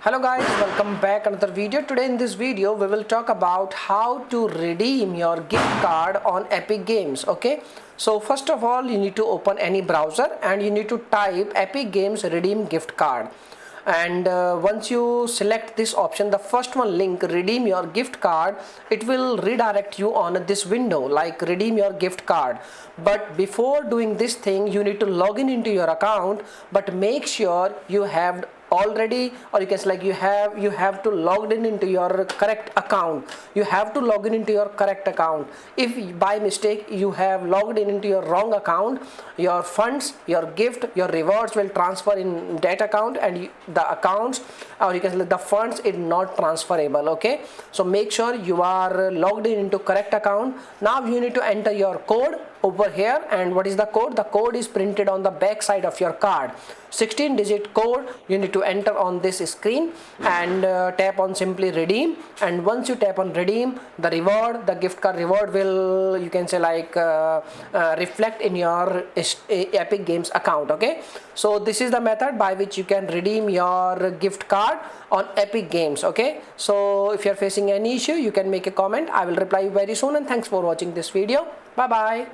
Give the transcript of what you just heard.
Hello guys, welcome back another video. Today in this video we will talk about how to redeem your gift card on Epic Games. Okay, so first of all you need to open any browser and you need to type Epic Games redeem gift card, and once you select this option, the first one link redeem your gift card, it will redirect you on this window like redeem your gift card. But before doing this thing you need to log in into your account, but make sure you have already, or you can say like you have to log in into your correct account. You have to log in into your correct account. If by mistake you have logged in into your wrong account, your funds, your gift, your rewards will transfer in that account, and the accounts, or you can say the funds, is not transferable. Okay, so make sure you are logged in into correct account. Now you need to enter your code over here. And what is the code? The code is printed on the back side of your card. 16-digit code you need to enter on this screen, and tap on simply redeem. And once you tap on redeem, the reward, the gift card reward will, you can say like reflect in your Epic Games account. Okay, so this is the method by which you can redeem your gift card on Epic Games. Okay, so if you are facing any issue, you can make a comment. I will reply you very soon, and thanks for watching this video. Bye bye.